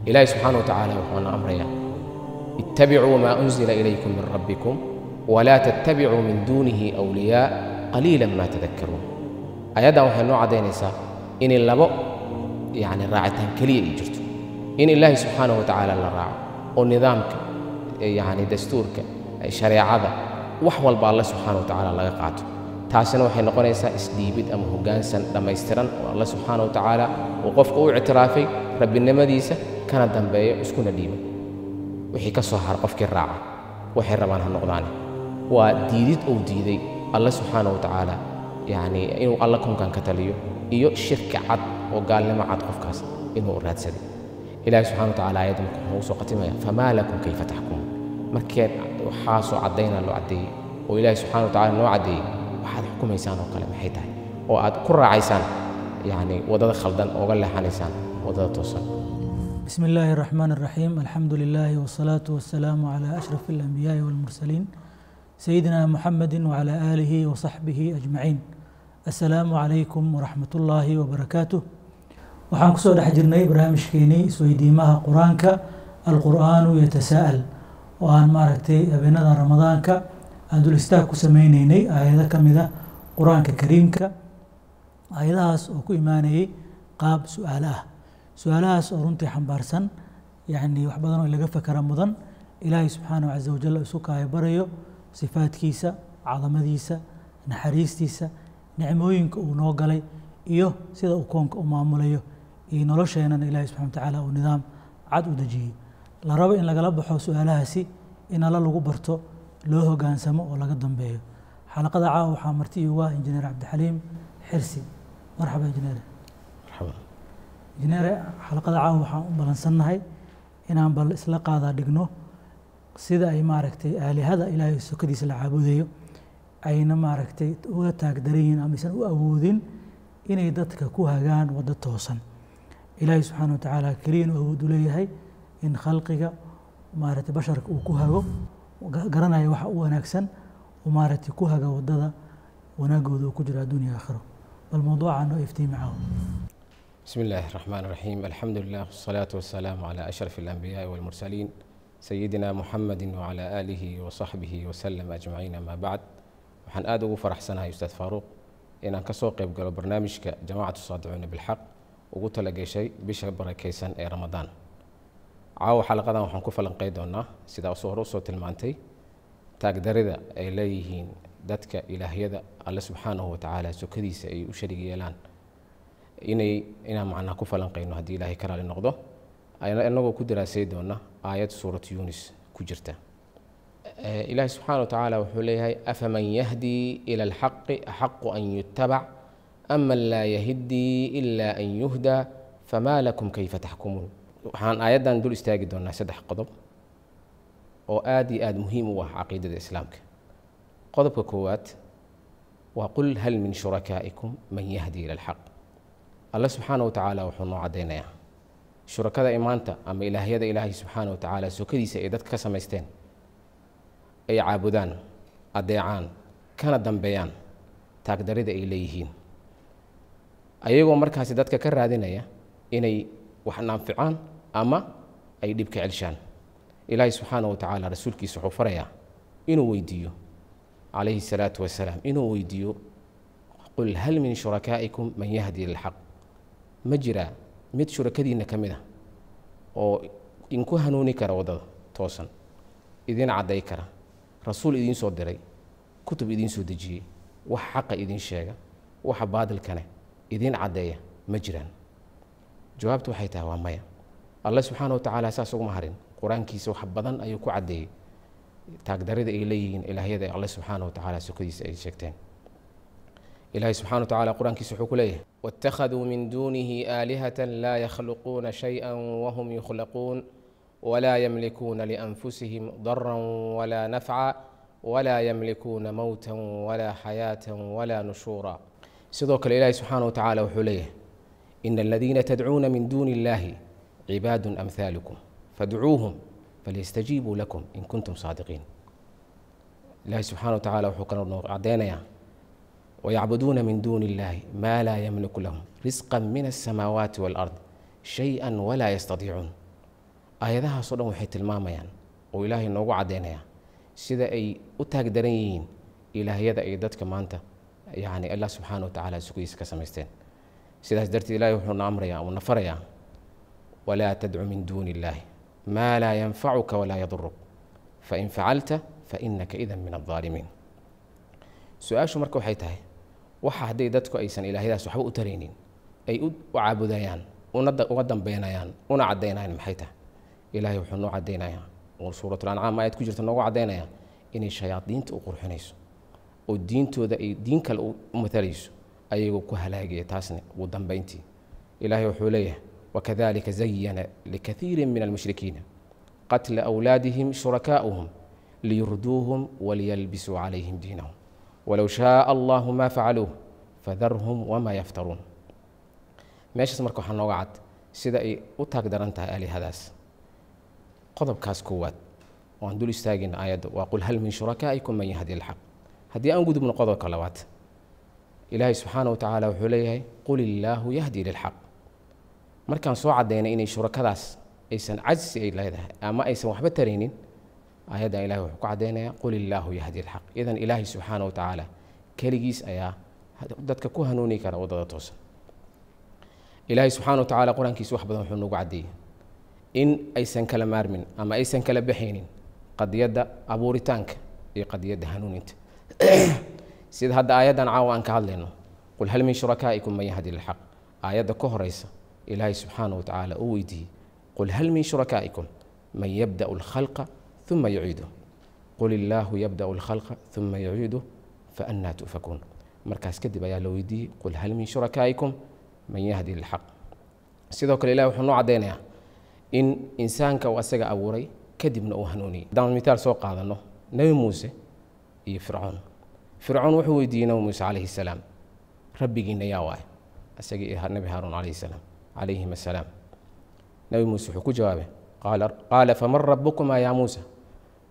إلهي سبحانه وتعالى وحنا أمريا اتبعوا ما أنزل إليكم من ربكم ولا تتبعوا من دونه أولياء قليلا ما تذكرون. أيضا وحنا عدينيسا إن اللبو يعني راعتان كلية جرتو إن الله سبحانه وتعالى للراعي ونظامك يعني دستورك شريعة وحول بالله سبحانه وتعالى الله يقعته taasina waxay noqonaysaa isdhiibid ama hoggaansan dhammaystiran oo Allah subxaanahu wa tacaala uu qofku u ictiraafay rabbinimadiisa kana dambeeyo iskuna dhiibay wixii ka soo har qofkii raaca waxay rabaan ha noqdaan waa diidid uu diiday Allah subxaanahu wa tacaala yani inuu Allah kunkan ka taliyo iyo shirka cad oo gaalnimo cad qofkaas inuu raadsaday ilaahay subxaanahu wa tacaala ayadda wuxuu soo qatimaya famaa lakum kayfa taxkumun markii waxaa soo cadayna loo cadeeyay oo ilaahay subxaanahu wa tacaala noo cadeeyay waxaad xukumaysaan oo kale maxay tahay oo aad ku raacaysaan yani wadada khaldan ooga leexanaysaan wadada toosan. بسم الله الرحمن الرحيم الحمد لله والصلاة والسلام على أشرف الأنبياء والمرسلين سيدنا محمد وعلى آله وصحبه أجمعين. السلام عليكم ورحمة الله وبركاته. waxaan kusoo dhex jirnay barnaamijkeenii isweydiimaha qur-aanka alqur'aanu yatasa'al oo aan maaragtay habeenada ramadaanka aan dul istaag ku sameynaynay aayado ka mid ah qur-aanka kariimka aayadahaas oo ku imaanayay qaab su-aalo ah su-aalahaas oo runtii xambaarsan yani wax badan oo laga fakara mudan ilaahay subxaanahu caza wajal isu kaaya barayo sifaadkiisa cadamadiisa naxariistiisa nicmooyinka uu noo galay iyo sida uu koonka u maamulayo iyo nolosheenana ilaahay subxana wa tacaala uu nidaam cad u dejiyey la rabo in lagala baxo su-aalahaasi in alla lagu barto loo hoggaansamo oo laga dambeeyo xalaqada caawa waxaa marti iigu ah injineer cabdixaliim xirsi marxaba injineer. marxaba injineer xalaqada caawa waxaan u balansannahay inaan bal isla qaadaa dhigno sida ay maaragtay aalihada ilaahay sokadiisa la caabudayo ayna maaragtay uga taagdaran yihiin ama aysan u awoodin inay dadka ku hagaan waddo toosan ilaahay subxaana wa tacaala keliya inuu awood u leeyahay in khalqiga maaragtay basharka uu ku hago garanaya waxa u wanaagsan oo maaragtay ku haga wadada wanaagooda uu ku jiro adduunya aakhiro bal mawduuca noo iftiimi caawa. بسم الله الرحمن الرحيم الحمد لله والصلاة والسلام على أشرف الأنبياء والمرسلين سيدنا محمد وعلى آله وصحبه وسلم أجمعين ما بعد وحن آدو فرح سنة أستاذ فاروق إن أنك سوق يبقى برنامجك جماعة الصادعون بالحق وقلت لك شيء بشر بركيسان أي رمضان عاو حلقة وحن كفلا قيدونا سيدا صور صوت المانتي تقدر إليهين دتك إلهيدا الله سبحانه وتعالى سكديس أي وشريك يلان إنا معنا كفلا قينو هدي إلهي كرال النقضة أنه كدر سيدونا آيات سورة يونس كجرته إلهي سبحانه وتعالى وحوليها أفمن يهدي إلى الحق أحق أن يتبع أما لا يهدي إلا أن يهدى فما لكم كيف تحكمون. waxaan aayaddan dul istaagi doonaa saddex qodob oo aad iyo aad muhiim u ah caqiidada islaamka. qodobka koowaad waa qul hal min shurakaa'ikum man yahdi ila alxaq. alla subxaana wa tacaala wuxuu noo caddaynayaa shurakada imaanta ama ilaahyada ilaahay subxaana wa tacaala sokadiisa ay dadka ka samaysteen ay caabudaan adeecaan kana dambeeyaan taagdarida ay leeyihiin ayagoo markaasi dadka ka raadinaya inay wax naanficaan ama ay dhibka celshaan. ilaahay subxaana wa tacaala rasuulkiisa wuxuu farayaa inuu weydiiyo calayhi salaatu wasalaam inuu weydiiyo qul hal min shurakaa'ikum man yahdi ila alxaq ma jiraa mid shurakadiinna ka mid ah oo inku hanuuni kara waddada toosan idin cadday kara rasuul idiin soo diray kutub idiin soo dejiyey wax xaqa idiin sheega waxa baadilkane idiin caddeeya ma jiraan. jawaabtu waxay tahay waa maya. allah subxaana wa tacaala saas uguma harin qur-aankiisa wax badan ayuu ku caddeeyey taagdarida ay leeyihiin ilaahyada allah subxaana wa tacaala sokadiisa ay sheegteen. ilaahay subxaana wa tacaala qur-aankiisa wuxuu ku leeyahay waاttakhaduu min duunihi aalihatan laa yakhluquuna shay-an wahum yukhlaquun walaa yamlikuuna lianfusihim daran walaa nafca walaa yamlikuuna mowtan walaa xayaatan walaa nushuura. sidoo kale ilaahay subxaana wa tacaala wuxuu leeyahay إن الذين تدعون من دون الله عباد أمثالكم فادعوهم فليستجيبوا لكم إن كنتم صادقين. الله سبحانه وتعالى وحكنا عدينا ويعبدون من دون الله ما لا يملك لهم رزقا من السماوات والأرض شيئا ولا يستطيعون. aayadahaasoo dhan waxay tilmaamayaan oo ilaahay noogu caddaynaya sida ay u taagdaran yihiin ilaahyada ay dadka maanta yacni allah subxaana wa tacaala sugiisa ka samaysteen sidaas darteed ilaahay wuxuuna amrayaa uuna farayaa walaa tadcu min duuni illaahi maa laa yanfacuka walaa yaduruk fain facalta fainaka idan min aldaalimiin su-aashu marka waxay tahay waxa hadday dadku aysan ilaahyadaas waxba u taraynin ay u caabudayaan uga dambeynayaan una caddaynayaan maxay tahay ilaahay wuxuu noo caddaynayaa oo suuratul ancaam aayad ku jirta noogu caddaynaya inay shayaadiinta u qurxinayso oo diintooda ay diin kale u matalayso ayagoo ku halaagaya taasna ugu dambayntii ilaahay wuxuu leeyahay wakadalika zayana likathiirin min almushrikiina qatla awlaadihim shurakaa'uhum liyurduuhum waliyalbisuu calayhim diinahum walow shaaa allahu maa facaluuh fadarhum wamaa yaftaruun meeshaas marka waxaa nooga cad sida ay u taag daran tahay aalihadaas qodobkaas koowaad waan dul istaagina aayadda waa qul hal min shurakaa'ikum man yahdi alxaq haddii aan gudubno qodobka labaad ilaahay subxaana wa tacaala wuxuu leeyahay qul illaahu yahdi lilxaq markaan soo caddaynay inay shurakadaas aysan cajsi ay leedahay ama aysan waxba taraynin aayaddan ilahay wuxuu ku caddaynayaa qul illaahu yahdi alxaq idan ilaahay subxaana wa tacaala keligiis ayaa dadka ku hanuuni kara waddada toosan ilaahay subxaana wa tacaala qur-aankiisa wax badan wuxuu noogu caddeeyey in aysan kala maarmin ama aysan kala baxaynin qadiyadda abuuritaanka iyo qadiyadda hanuuninta sida hadda aayaddan caawa aan ka hadlayno qul hal min shurakaa'ikum man yahdi lilxaq aayadda ka horaysa ilaahay subxaana wa tacaala uu weydiiyey qul hal min shurakaa'ikum man yabda'u alkhalqa uma yuciiduh qul illaahu yabda'u alkhalqa uma yuciiduh faannaa tu'fakuun markaas kadib ayaa la weydiiyey qul hal min shurakaa'ikum man yahdi lilxaq sidoo kale ilahi wuxuu noo caddaynayaa in insaanka uu asaga abuuray kadibna uu hanuuniyey haddaan mitaal soo qaadano nebi muuse iyo fircoon wuxuu weydiiyey nebi muuse calayhi salaam rabbigiina yaa waay asagii nebi haaruun calayhi salaam calayhim assalaam nebi muuse wuxuu ku jawaabay qaala faman rabbukumaa yaa muusa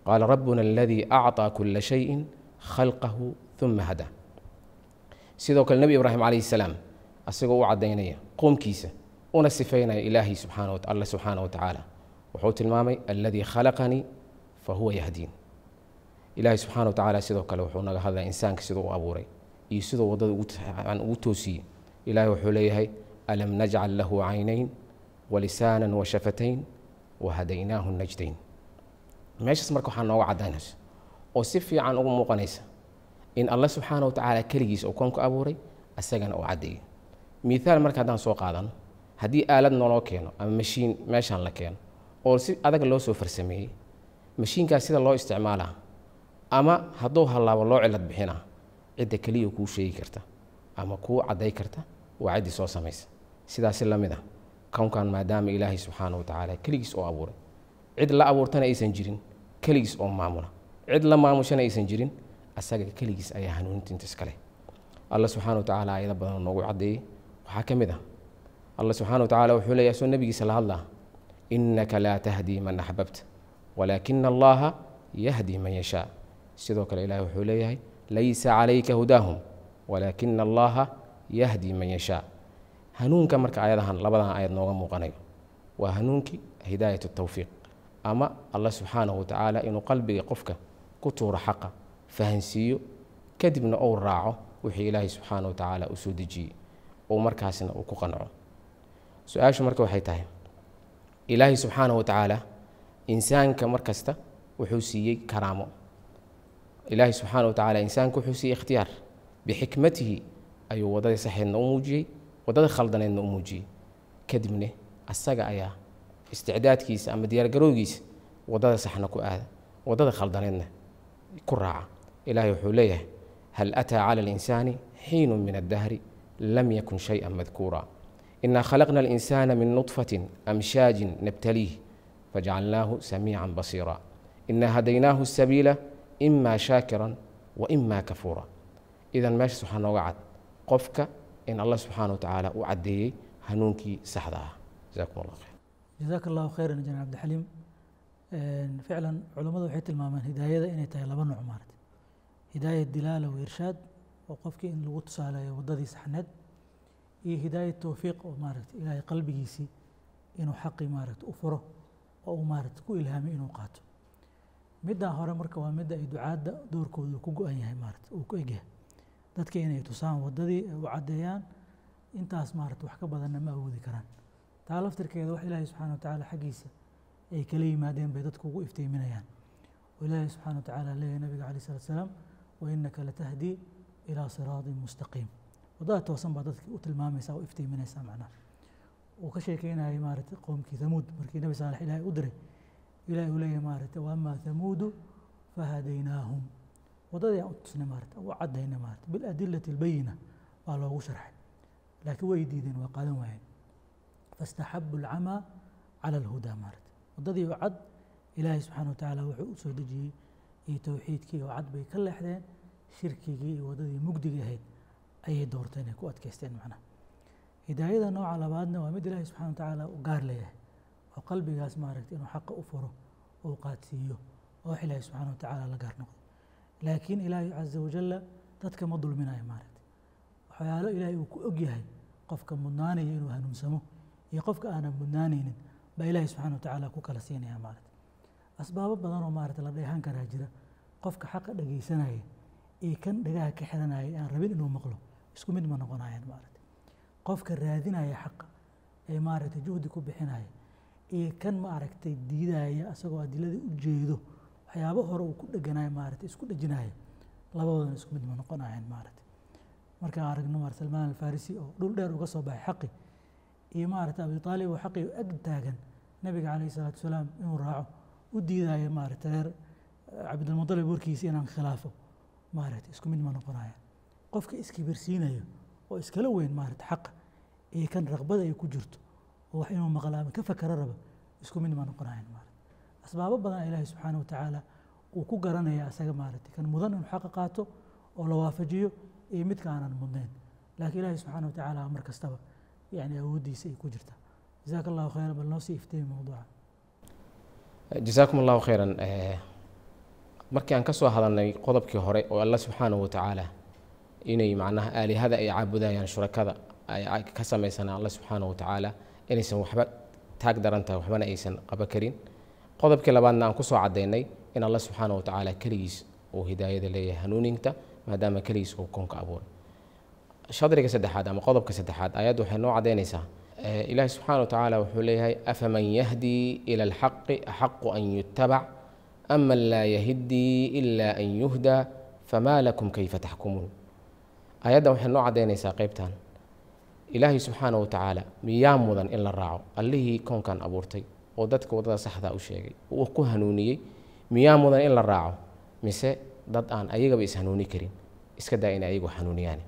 qaala rabbuna aladii acطaa kula shayin khalqahu uma hadaa sidoo kale nebi ibraahim calayhi salaam asagoo u caddaynaya qoomkiisa una sifaynaya ilaahay alla subxaana wa tacaala wuxuu tilmaamay aladii khalaqanii fahuwa yahdiin ilaahay subxana wa tacaala sidoo kale wuxuu naga hadlaya insaanka siduu u abuuray iyo siduu waddada ugu toosiyey ilahay wuxuu leeyahay alam najcal lahu caynayn walisaanan washafatayn wahadaynaahu najdayn meeshaas marka waxaa nooga caddaynaysa oo si fiican ugu muuqanaysa in alla subxaana wa tacaala keligiis uu koonku abuuray asagana uu caddeeyey miaal marka haddaan soo qaadano haddii aalad nooloo keeno ama mashiin meeshaan la keeno oo si adag loo soo farsameeyey mashiinkaas sida loo isticmaalaa ama hadduu hallaabo loo cilad bixinaa cidda keliya kuu sheegi karta ama kuu cadday karta waa ciddii soo samaysa sidaasi la mid ah kownkan maadaama ilaahay subxaana wa tacaala keligiis oo abuuray cid la abuurtana aysan jirin keligiis oo maamula cid la maamushana aysan jirin asaga keligiis ayaa hanuunintiinta iskale alla subxaana wa tacaala aayado badan noogu caddeeyey waxaa ka mid ah alla subxana wa tacaala wuxuu leeyahay soo nebigiisa la hadlaa innaka laa tahdii man axbabta walaakina allaha yahdi man yashaa sidoo kale ilahi wuxuu leeyahay laysa calayka hudaahum walaakina allaha yahdi man yashaa hanuunka marka aayadahan labadan aayad nooga muuqanayo waa hanuunkii hidaayat tawfiiq ama allah subxaanahu wa tacaala inuu qalbiga qofka ku tuuro xaqa fahansiiyo kadibna uu raaco wixii ilaahay subxaana wa tacaala uu soo dejiyey oo markaasna uu ku qanco su-aashu marka waxay tahay ilaahay subxaanahu wa tacaala insaanka mar kasta wuxuu siiyey karaamo ilaahay subxaana wa tacaala insaanka wuxuu siiyey ikhtiyaar bixikmatihi ayuu waddada saxeedna u muujiyey waddada khaldaneedna u muujiyey kadibna asaga ayaa isticdaadkiisa ama diyaargarowgiisa waddada saxna ku aada waddada khaldaneedna ku raaca ilaahay wuxuu leeyahay hal ataa cala alinsaani xiinu min addahri lam yakun shay-an madkuura inaa khalaqna alinsaana min nudfatin amshaajin nabtaliih fajacalnaahu samiican basiira inaa hadaynaahu sabiila imaa shaakiran wa imaa kafuura idan meeshaas waxaa nooga cad qofka in allah subxaana wa tacaala uu caddeeyey hanuunkii saxda ah jazakum allah khayr jazaaka allahu khayran jan cabdixaliim ficlan culammadu waxay tilmaamaan hidaayada inay tahay laba nooc maarata hidaaya dilaala wa irshaad oo qofkii in lagu tusaaleeyo waddadii saxneed iyo hidaaya towfiiq oo maaragta ilaahay qalbigiisii inuu xaqii maaragta u furo oo uu maaragtay ku ilhaamay inuu qaato middaa hore marka waa midda ay ducaadda doorkooda ku go-an yahay maaragtay uu ku egyahay dadka inay tusaan waddadii u caddeeyaan intaas maaragtay wax ka badanna ma awoodi karaan taa laftirkeeda wax ilaahay subxaana watacaala xaggiisa ay kala yimaadeen bay dadku ugu iftiiminayaan oo ilaahay subxaana watacaala leeyahay nabiga calayh salatu wasalaam wa innaka latahdii ilaa siraatin mustaqiim waddada toosan baa dadka u tilmaamaysaa oo iftiiminaysaa macnaha uu ka sheekeynayay maaragtay qowmkii thamuud markii nabi saalex ilaahay u diray ilaahay uu leeyahay maaragtay wa amaa thamuudu fahadaynaahum waddadii aan u tusnay maaragtay u caddaynay maaragtay biladillati albayina baa loogu sharxay laakiin way diideen waa qaadan waayeen fastaxabu alcamaa cala alhudaa maaragtay waddadii oo cad ilaahay subxaana watacaala wuxuu u soo dejiyey iyo towxiidkii oo cad bay ka leexdeen shirkigii iyo waddadii mugdiga ahayd ayay doorteen ay ku adkaysteen macnaha hidaayada nooca labaadna waa mid ilaahay subxana watacaala u gaar leeyahay oo qalbigaas maaragtay inuu xaqa u furo oo qaadsiiyo oo wax ilaahay subxana watacaala la gaar noqdo laakiin ilaahay caza wajalla dadka ma dulminayo maaragtay waxyaalo ilaahay uu ku og yahay qofka mudnaanaya inuu hanuunsamo iyo qofka aanan mudnaanaynin baa ilaahay subxana watacaala ku kala siinaya maaragtay asbaabo badan oo maaragtay la dheehan karaa jira qofka xaqa dhegaysanaya iyo kan dhagaha ka xiranaya aan rabin inuu maqlo isku mid ma noqonayaan maaragtay qofka raadinaya xaqa ee maaragtay juhdi ku bixinaya iyo kan maaragtay diidaya asagoo adiladii u jeedo waxyaabo hore uu ku dheganayo maaragtay isku dhejinaya labadoodan isku mid ma noqonayaan maaragtay markaan aragno maaragtay Salmaan al-Farisi oo dhul dheer uga soo baxay xaqi iyo maaragtay Abi Taalib oo xaqi ag taagan nabiga calayhi salaatu wasalaam inuu raaco u diidaya maaragtay reer Cabdilmutalib warkiisa inaan khilaafo maaragtay isku mid ma noqonayaan qofka iskibirsiinayo oo iskala weyn maaragtay xaqa iyo kan raqbada ay ku jirto oo wax inuu maqlo ama ka fakaro rabo isku mid ma noqonayaan maaragtay asbaabo badan ilaahay subxaana watacaala uu ku garanaya asaga maaragtay kan mudan inuu xaqa qaato oo la waafajiyo iyo midka aanan mudnayn laakiin ilaahay subxaana watacaala mar kastaba yani awooddiisa ay ku jirta jazaaka allahu khayran bal noo sii iftiimi mawduuca جزاكم الله خيرا markii aan ka soo hadalnay qodobkii hore oo Allah subhanahu wa ta'ala inay macnaha aalihada ay caabudayaan shurakada ay ka sameeysan Allah subhanahu wa ta'ala inaysan waxba taag darantahay waxbana aysan qaba karin qodobkii labaadna aan ku soo cadeynay in Allah subhanahu wa ta'ala kaligiis oo hidaayada leeyahay hanuuninta maadaama kaligiis uu koonka abuuray shadriga saddexaad ama qodobka saddexaad ayadu waxay noo cadeynaysaa إلهي سبحانه وتعالى وحوليه أفمن يهدي إلى الحق أحق أن يتبع أما لا يهدي إلا أن يهدى فما لكم كيف تحكمون آيات وحن نوع ديني ساقيبتان إلهي سبحانه وتعالى ميام مدن إلا الراعو اللي كون كان أبورتي وددك ودد صحدا أو شيء وكو هنوني ميام مدن إلا الراعو مساء ضد آن أيغا بيس هنوني كرين إسكدا إن أيغو هنونياني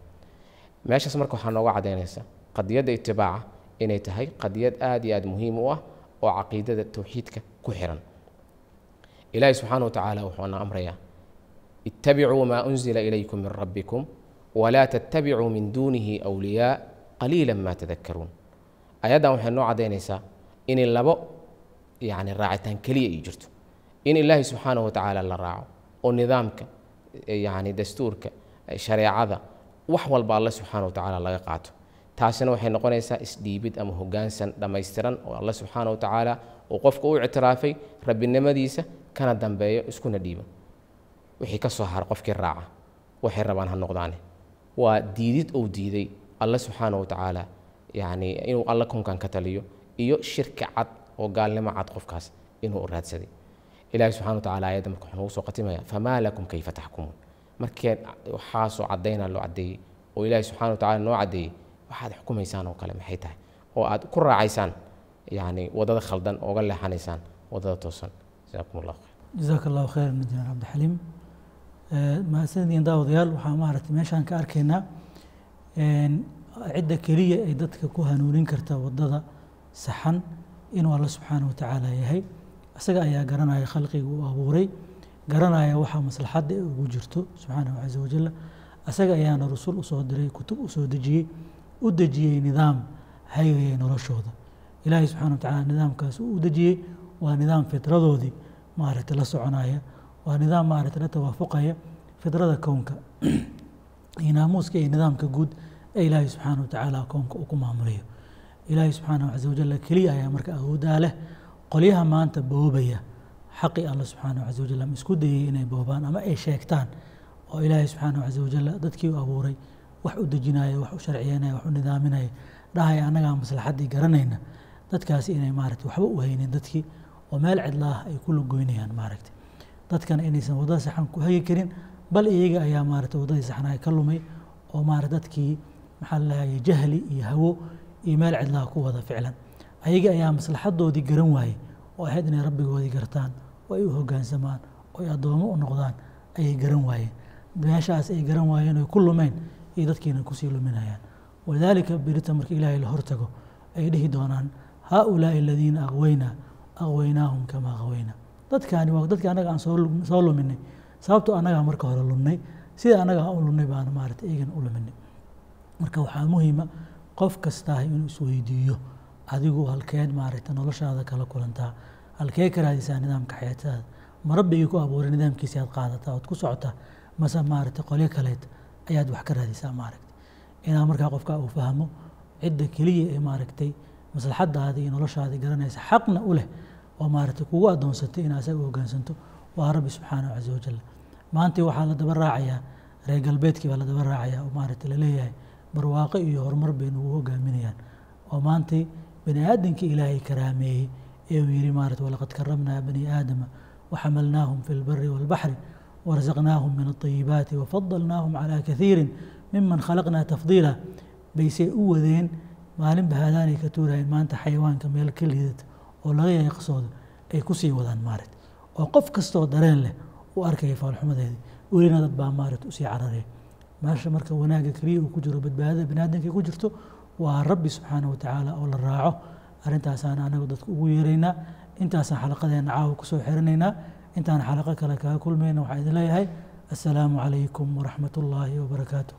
ماشي سمركو حن نوع ديني قد يد اتباعه inay tahay qadiyad aad iyo aad muhiim u ah oo caqiidada tawxiidka ku xiran ilaahay subxaanahu wa tacaala wuxuuna amrayaa ittabicuu maa unzila ilaykum min rabbikum walaa tattabicuu min duunihi awliyaa qaliilan maa tadakkaruun ayaddan waxay noo cadaynaysaa inay labo yani raacitaan keliya ay jirto in ilaahay subxaanahu wa tacaala la raaco oo nidaamka yani dastuurka shareecada wax walba alla subxaanahu wa tacaala laga qaato taasina waxay noqonaysaa isdhiibid ama hoggaansan dhammaystiran oo Allah subxaanahu wa tacaala uu qofka u ictiraafay rabbinimadiisa kana dambeeyo iskuna dhiibo wixii ka soo har qofkii raaca waxay rabaan ha noqdaane waa diidid uu diiday Allah subxaanahu wa tacaala yani inuu alla kunkan ka taliyo iyo shirka cad oo gaalnimo cad qofkaas inuu raadsaday ilaahay subxaanahu wa tacaala ayadda marka wuxuu soo qatimaya famaa lakum kayfa taxkumuun markii waxaa soo cadayna loo cadeeyey oo ilaahay subxaanahu wa tacaala noo cadeeyey waxaad xukumaysaan oo kale maxay tahay oo aad ku raacaysaan yani wadada khaldan ooga leexanaysaan wadada toosan jazaakum allah khayr jazaaka allahu khayran injineer cabdixaliim mahadsanidin daawadayaal waxaa maaragtay meeshaan ka arkaynaa cidda keliya ay dadka ku hanuunin karta wadada saxan inuu alla subxaanahu wa tacaala yahay isaga ayaa garanaya khalqiga uu abuuray garanaya waxaa maslaxadda ugu jirto subxaanahu caza wajalla isaga ayaana rusul usoo diray kutub usoo dejiyey u dejiyey nidaam hayaya noloshooda ilaahay subxaana wa tacaala nidaamkaas u dejiyey waa nidaam fitradoodii maaragtay la soconaya waa nidaam maaragtay la tawaafuqaya fitrada kownka iyo naamuuska iyo nidaamka guud ee ilaahay subxaana wa tacaala kownka uu ku maamulayo ilaahay subxaanahu caza wajalla keliya ayaa marka awooddaa leh qolyaha maanta boobaya xaqii alla subxaanahu casa wajal ama isku dayay inay boobaan ama ay sheegtaan oo ilaahay subxaanahu casa wajal dadkii u abuuray wax u dejinaya wax u sharciyeynaya wax u nidaaminaya dhahaya annagaa maslaxaddii garanayna dadkaasi inay maaragtay waxba u haynin dadkii oo meel cidlaah ay ku lugoynayaan maaragtay dadkana inaysan waddada saxan ku hagi karin bal iyaga ayaa maaragtay waddadii saxnaay ka lumay oo maaragtay dadkii maxaa la lahayay jahli iyo hawo iyo meel cidlaha ku wada ficlan ayaga ayaa maslaxadoodii garan waayey oo ahayd inay rabbigoodii gartaan oo ay u hoggaansamaan oo ay addoomo u noqdaan ayay garan waayeen meeshaas ay garan waayeen oy ku lumeen iyo dadkiina kusii luminayaan walidaalika berita marka ilaahay la hortago ay dhihi doonaan haaulaa'i aladiina aqwaynaahum kamaa aqwayna dadkaani waa dadkii annaga aan soo luminay sababtoo annagaa marka hore lunnay sida annaga aan u lunnay baana maaragtay iyagana u luminay marka waxaa muhiima qof kastaa inuu isweydiiyo adigu halkeed maaragtay noloshaada kala kulantaa halkee ka raadisaa nidaamka xayaataada ma rabbigii ku abuuray nidaamkiisa aad qaadataa ood ku socotaa mase maaragtay qolyo kaleed ayaad wax ka raadisaa maaragtay inaa markaa qofka uu fahmo cidda keliya ee maaragtay maslaxadaada iyo noloshaada garanaysa xaqna u leh oo maaragtay kugu addoonsatay inaa asaga u hoggaansanto waa rabbi subxaanahu casa wajal maanta waxaa la daba raacayaa reer galbeedkii baa la daba raacayaa oo maaragtay la leeyahay barwaaqo iyo horumar bay nagu hoggaaminayaan oo maantay bani aadamkii ilaahay karaameeyey ee uu yidhi maaragtay walaqad karamnaa bani aadama waxamalnaahum fi lbari waalbaxri warazaqnaahum min alطayibaati wafadalnaahum calaa kaiirin miman khalaqnaa tafdiila baysay u wadeen maalinba haadaanay ka tuurayeen maanta xayawaanka meel ka liidata oo laga yahay qasooda ay ku sii wadaan maaragtay oo qof kastoo dareen leh u arkaya faalxumadeedii welina dad baa maaragtay usii cararaya meesha marka wanaagga keliya uu ku jiro badbaadada bani aadamka ku jirto waa rabbi subxaanahu watacaala oo la raaco arrintaasaan anagu dadka ugu yeeraynaa intaasaan xalaqadeena caawa kusoo xirinaynaa intaan xalaqo kale kaga kulmayna waxaa idin leeyahay assalaamu calaykum waraxmat ullaahi wabarakaatuh